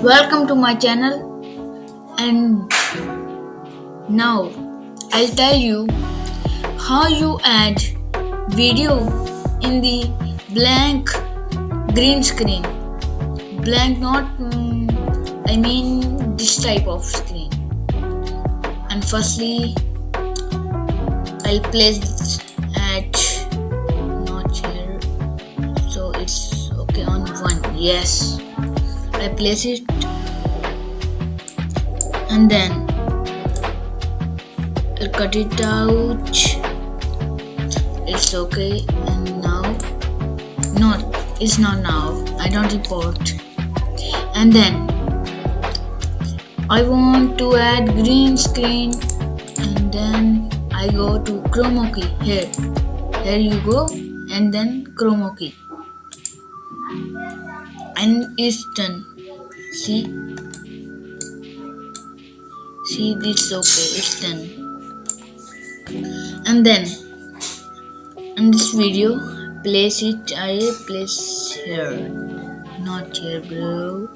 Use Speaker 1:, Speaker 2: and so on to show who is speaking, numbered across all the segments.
Speaker 1: Welcome to my channel, and now I'll tell you how you add video in the blank green screen. Blank, not I mean this type of screen. And firstly, I'll place this at not here, so it's okay on one. Yes, I place it, and then I'll cut it out. It's okay, and now not it's not now. I don't import, and then I want to add green screen, and then I go to chroma key here. Here you go, and then chroma key, and it's done. See, this okay. It's done, and then in this video, place it. I place here, not here, bro.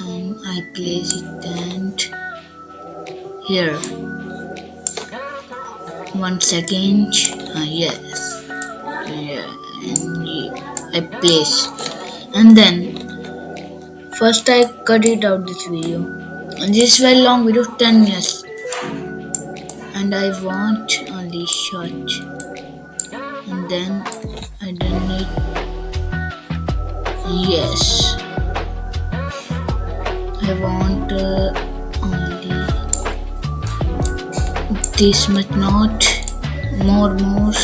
Speaker 1: And I place it and here. 1 second. Yes. Yeah. And I place. And then first I cut it out this video. And this is very long video, 10 minutes. And I want only short. And then I don't need. Yes. I want only this much, not more,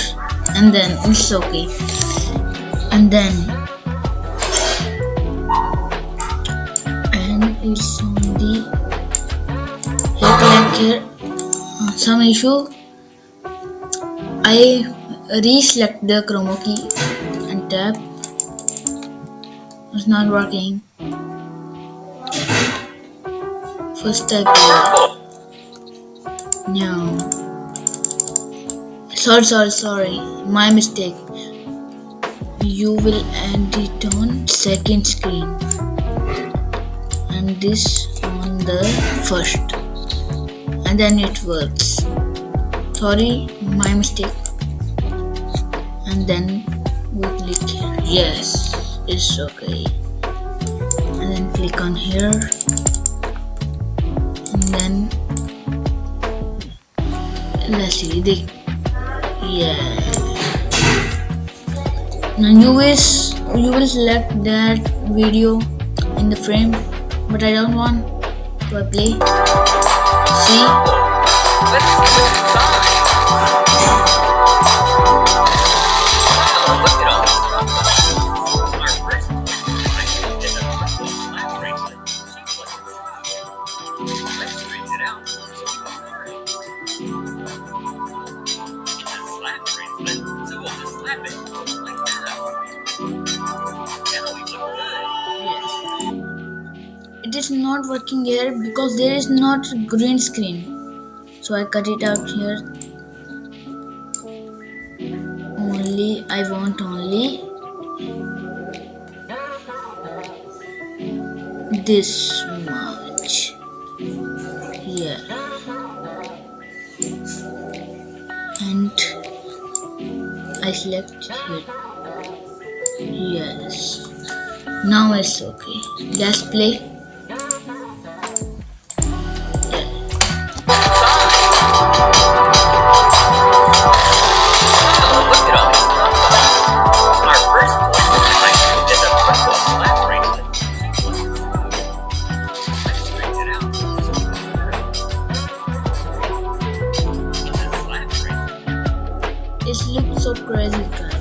Speaker 1: and then it's okay. And then it's on the here some issue. I reselect the chroma key and tap. It's not working. First I play. No. Sorry. My mistake. You will end it on second screen. And this on the first. And then it works. Sorry, my mistake. And then we click here. Yes, it's okay. And then click on here. And then let's see now you will select that video in the frame, but I don't want to play. See, let's see what's inside. Look at all this stuff. Our first toy is a purple flat bracelet. Let's straighten it out. It's a slap bracelet, so we'll just slap it like that. Now we look good. Yes. It is not working here because there is not green screen. So I cut it out here. I want only this much. Yeah. And I select here. Yes. Now it's okay. Let's play. It looks so crazy, guys.